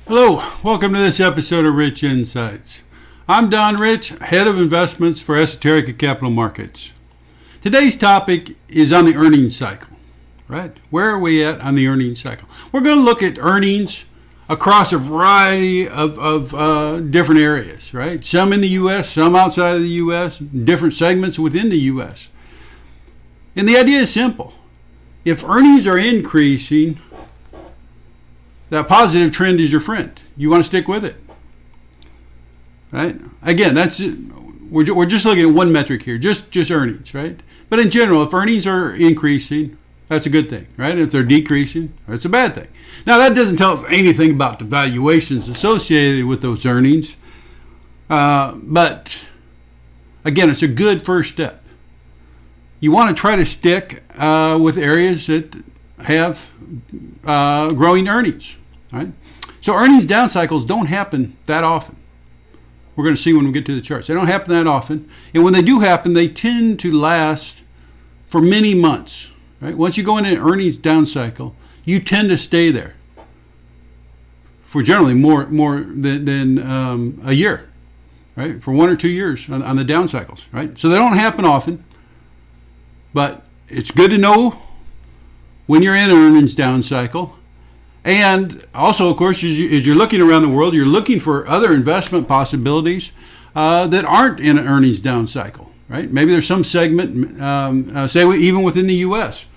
Hello, welcome to this episode of Rich Insights. I'm Don Rich, Head of Investments for Esoterica Capital Markets. Today's topic is on the earnings cycle, right? Where are we at on the earnings cycle? We're going to look at earnings across a variety of different areas, right? Some in the U.S., some outside of the U.S., different segments within the U.S. And the idea is simple. If earnings are increasing, that positive trend is your friend. You want to stick with it, right? Again, we're just looking at one metric here, just earnings, right? But in general, if earnings are increasing, that's a good thing, right? If they're decreasing, that's a bad thing. Now, that doesn't tell us anything about the valuations associated with those earnings, but again, it's a good first step. You want to try to stick with areas that have growing earnings, right? So earnings down cycles don't happen that often. We're going to see when we get to the charts. They don't happen that often. And when they do happen, they tend to last for many months, right? Once you go into an earnings down cycle, you tend to stay there for generally more than a year, right? For 1 or 2 years on the down cycles, right? So they don't happen often, but it's good to know when you're in an earnings down cycle. And also, of course, as you're looking around the world, you're looking for other investment possibilities that aren't in an earnings down cycle, right? Maybe there's some segment, even within the U.S.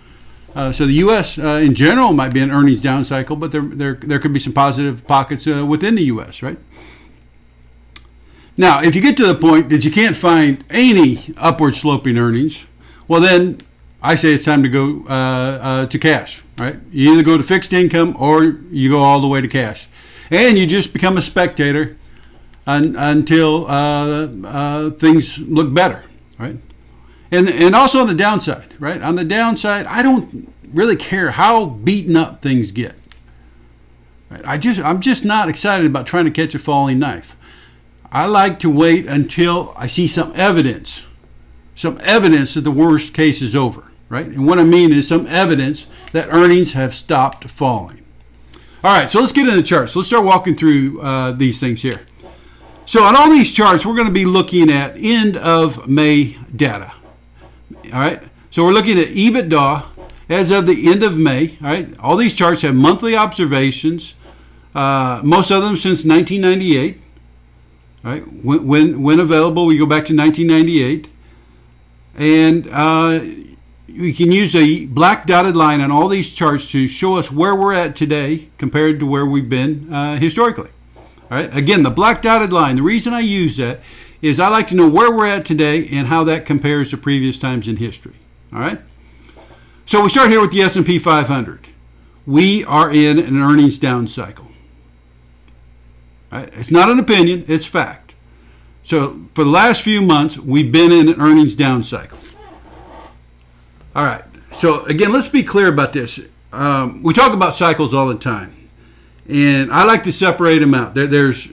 So the U.S. In general might be an earnings down cycle, but there could be some positive pockets within the U.S., right? Now, if you get to the point that you can't find any upward sloping earnings, well then, I say it's time to go to cash, right? You either go to fixed income or you go all the way to cash. And you just become a spectator until things look better, right? And also on the downside, right? On the downside, I don't really care how beaten up things get. Right? I'm just not excited about trying to catch a falling knife. I like to wait until I see some evidence that the worst case is over, right? And what I mean is some evidence that earnings have stopped falling. All right, so let's get into the charts. Let's start walking through these things here. So on all these charts, we're going to be looking at end of May data. All right, so we're looking at EBITDA as of the end of May. All right, all these charts have monthly observations, most of them since 1998. All right, when available, we go back to 1998. And we can use a black dotted line on all these charts to show us where we're at today compared to where we've been historically. All right. Again, the black dotted line, the reason I use that is I like to know where we're at today and how that compares to previous times in history. All right. So we start here with the S&P 500. We are in an earnings down cycle. All right. It's not an opinion, it's fact. So for the last few months, we've been in an earnings down cycle. All right. So again, let's be clear about this. We talk about cycles all the time, and I like to separate them out. There's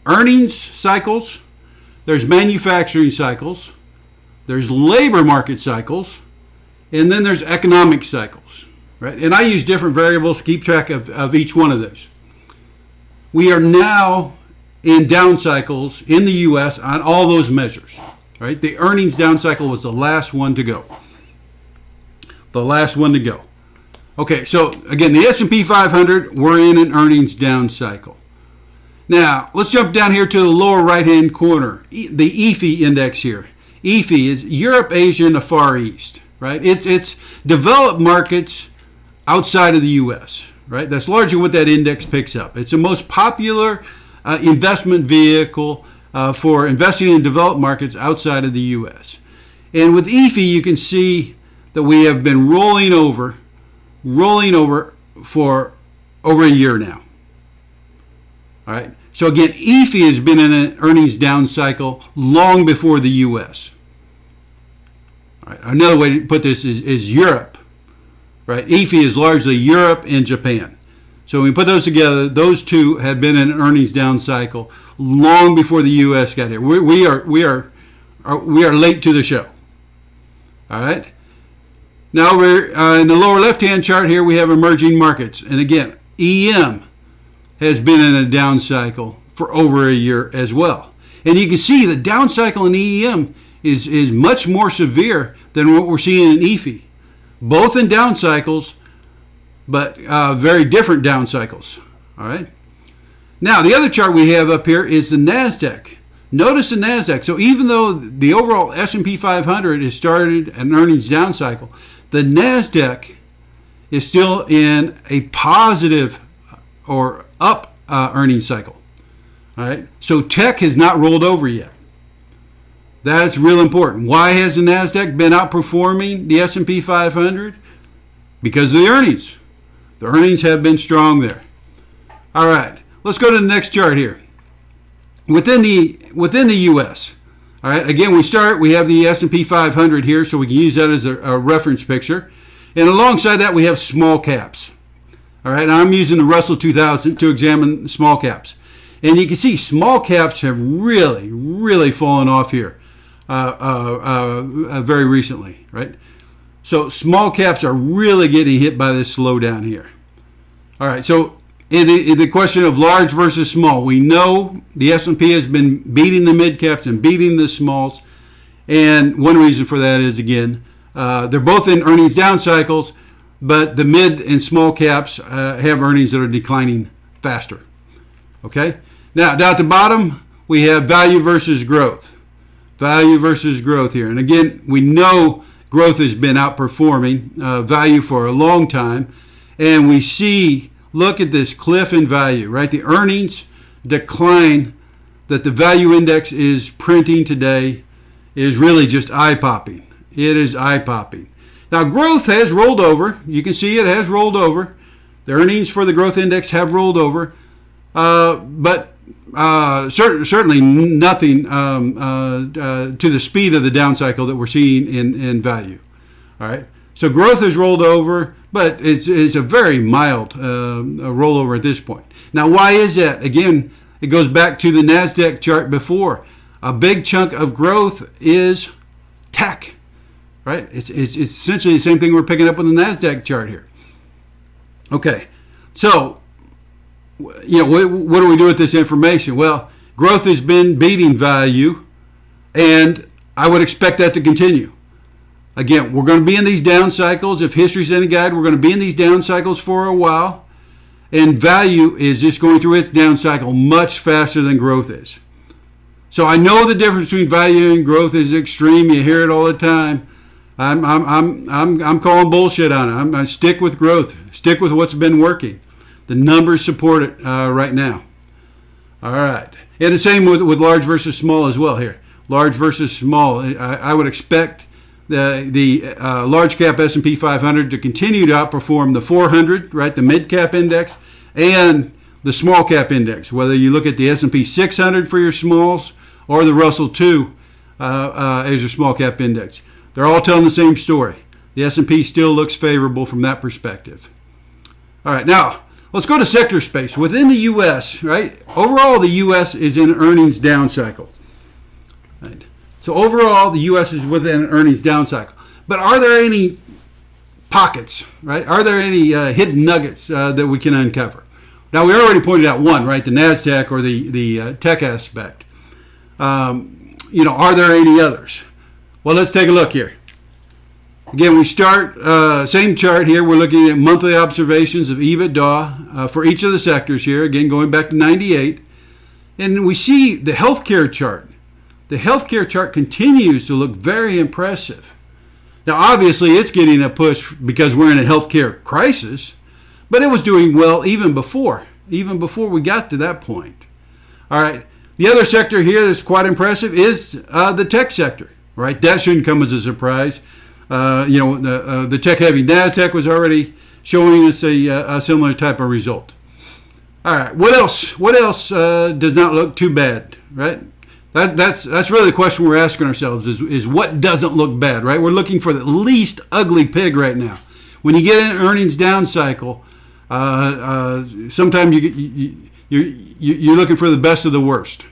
earnings cycles, there's manufacturing cycles, there's labor market cycles, and then there's economic cycles, right? And I use different variables to keep track of each one of those. We are now in down cycles in the U.S. on all those measures, right? The earnings down cycle was the last one to go. The last one to go. Okay, so again, the S&P 500, we're in an earnings down cycle. Now, let's jump down here to the lower right-hand corner, the EAFE index here. EAFE is Europe, Asia, and the Far East, right? It's developed markets outside of the U.S., right? That's largely what that index picks up. It's the most popular investment vehicle for investing in developed markets outside of the U.S. And with EAFE, you can see that we have been rolling over for over a year now. All right. So again, EAFE has been in an earnings down cycle long before the U.S. All right. Another way to put this is Europe. Right. EAFE is largely Europe and Japan. So when we put those together, those two have been in an earnings down cycle long before the U.S. got here. We are late to the show. All right. Now we're in the lower left-hand chart here. We have emerging markets, and again, EM has been in a down cycle for over a year as well. And you can see the down cycle in EEM is much more severe than what we're seeing in EFI. Both in down cycles, but very different down cycles. All right. Now, the other chart we have up here is the NASDAQ. Notice the NASDAQ. So even though the overall S&P 500 has started an earnings down cycle, the NASDAQ is still in a positive or up earnings cycle. All right. So tech has not rolled over yet. That's real important. Why has the NASDAQ been outperforming the S&P 500? Because of the earnings. The earnings have been strong there. All right. Let's go to the next chart here. Within the U.S., all right, again, we have the S&P 500 here, so we can use that as a reference picture. And alongside that, we have small caps. All right, now I'm using the Russell 2000 to examine small caps. And you can see small caps have really, really fallen off here very recently, right? So small caps are really getting hit by this slowdown here. All right, so in the question of large versus small, we know the S&P has been beating the mid caps and beating the smalls. And one reason for that is, again, they're both in earnings down cycles, but the mid and small caps have earnings that are declining faster. Okay? Now, down at the bottom, we have value versus growth. Value versus growth here. And again, we know growth has been outperforming value for a long time. And we see, look at this cliff in value, right? The earnings decline that the value index is printing today is really just eye-popping. It is eye-popping. Now, growth has rolled over. You can see it has rolled over. The earnings for the growth index have rolled over. But certainly nothing to the speed of the down cycle that we're seeing in value. All right. So growth has rolled over, but it's a very mild rollover at this point. Now, why is that? Again, it goes back to the NASDAQ chart before. A big chunk of growth is tech, right? It's essentially the same thing we're picking up on the NASDAQ chart here. Okay, so what do we do with this information? Well, growth has been beating value, and I would expect that to continue. Again, we're going to be in these down cycles. If history's any guide, we're going to be in these down cycles for a while. And value is just going through its down cycle much faster than growth is. So I know the difference between value and growth is extreme. You hear it all the time. I'm calling bullshit on it. I stick with growth. Stick with what's been working. The numbers support it right now. All right. And the same with large versus small as well here. Large versus small. I would expect the large cap S&P 500 to continue to outperform the 400, right, the mid cap index, and the small cap index. Whether you look at the S&P 600 for your smalls or the Russell 2 as your small cap index, they're all telling the same story. The S&P still looks favorable from that perspective. All right, now let's go to sector space. Within the U.S., right, overall the U.S. is in an earnings down cycle. Right. So overall, the U.S. is within an earnings down cycle. But are there any pockets, right? Are there any hidden nuggets that we can uncover? Now, we already pointed out one, right? The NASDAQ or the tech aspect. Are there any others? Well, let's take a look here. Again, we start, same chart here. We're looking at monthly observations of EBITDA for each of the sectors here. Again, going back to 98. And we see the healthcare chart. The healthcare chart continues to look very impressive. Now, obviously, it's getting a push because we're in a healthcare crisis, but it was doing well even before we got to that point. All right. The other sector here that's quite impressive is the tech sector, right? That shouldn't come as a surprise. The tech-heavy NASDAQ was already showing us a similar type of result. All right. What else? What else does not look too bad, right? That's really the question we're asking ourselves is what doesn't look bad, right? We're looking for the least ugly pig right now. When you get an earnings down cycle, sometimes you're looking for the best of the worst.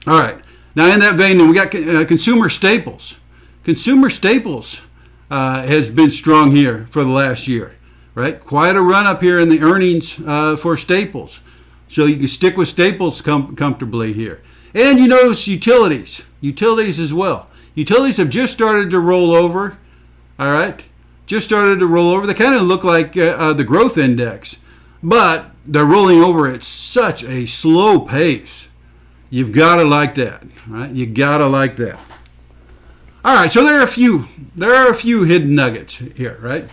All right. Now, in that vein, then we got consumer staples. Consumer staples has been strong here for the last year, right? Quite a run up here in the earnings for staples. So you can stick with staples comfortably here. And you notice utilities as well. Utilities have just started to roll over. All right, just started to roll over. They kind of look like the growth index, but they're rolling over at such a slow pace. You've got to like that, right? You got to like that. All right, so there are a few hidden nuggets here, right?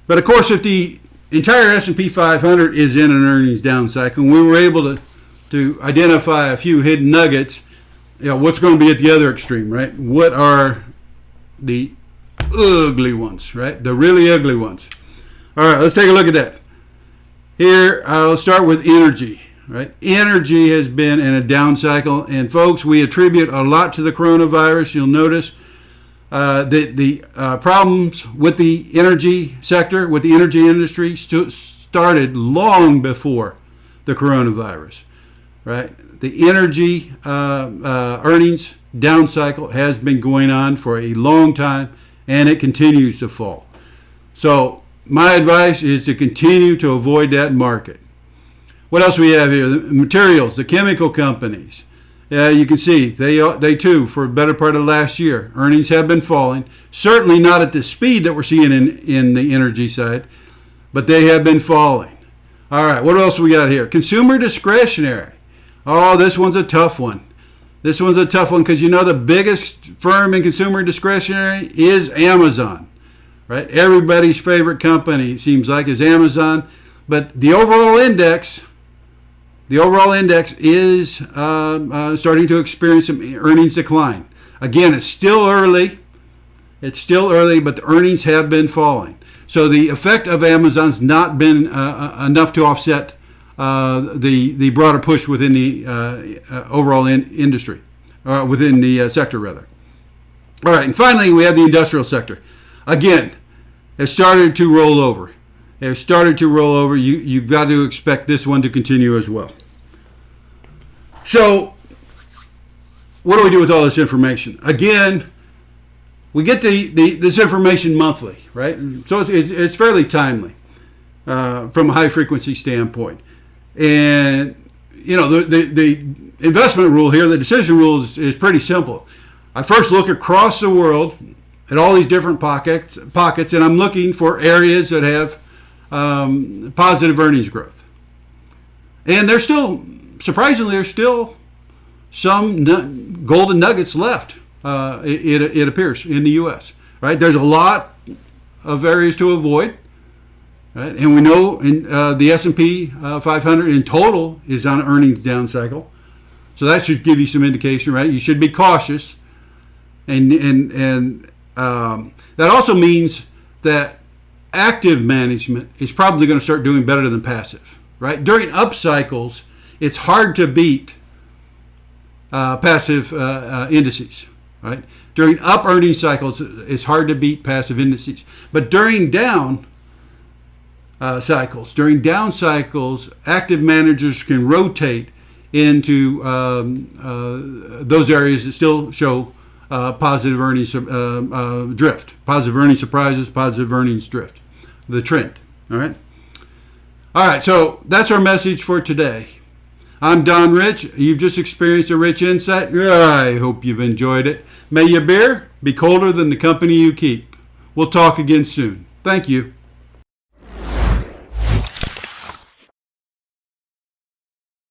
But of course, if the entire S&P 500 is in an earnings down cycle, and we were able to identify a few hidden nuggets, what's going to be at the other extreme, right? What are the ugly ones, right? The really ugly ones. All right, let's take a look at that. Here, I'll start with energy, right? Energy has been in a down cycle, and folks, we attribute a lot to the coronavirus. You'll notice the problems with the energy sector, with the energy industry, started long before the coronavirus, right? The energy earnings down cycle has been going on for a long time, and it continues to fall. So my advice is to continue to avoid that market. What else we have here? The materials, the chemical companies. You can see they too, for a better part of last year, earnings have been falling. Certainly not at the speed that we're seeing in the energy side, but they have been falling. All right, what else we got here? Consumer discretionary. Oh, this one's a tough one. This one's a tough one because the biggest firm in consumer discretionary is Amazon, right? Everybody's favorite company, it seems like, is Amazon. But the overall index is starting to experience some earnings decline. Again, it's still early. But the earnings have been falling. So the effect of Amazon's not been enough to offset the broader push within the overall industry, within the sector rather. All right, and finally we have the industrial sector. Again, it started to roll over. You've got to expect this one to continue as well. So, what do we do with all this information? Again, we get this information monthly, right? So it's fairly timely from a high frequency standpoint. And the investment rule here, the decision rule is pretty simple. I first look across the world at all these different pockets, and I'm looking for areas that have positive earnings growth. And there's still some golden nuggets left. It appears in the U.S. Right? There's a lot of areas to avoid. Right? And we know the S&P 500 in total is on an earnings down cycle. So that should give you some indication, right? You should be cautious. And that also means that active management is probably going to start doing better than passive, right? During up cycles, it's hard to beat passive indices, right? During up earning cycles, it's hard to beat passive indices. But during down cycles, active managers can rotate into those areas that still show positive earnings drift, positive earnings surprises, positive earnings drift, the trend. All right. So that's our message for today. I'm Don Rich. You've just experienced a rich insight. I hope you've enjoyed it. May your beer be colder than the company you keep. We'll talk again soon. Thank you.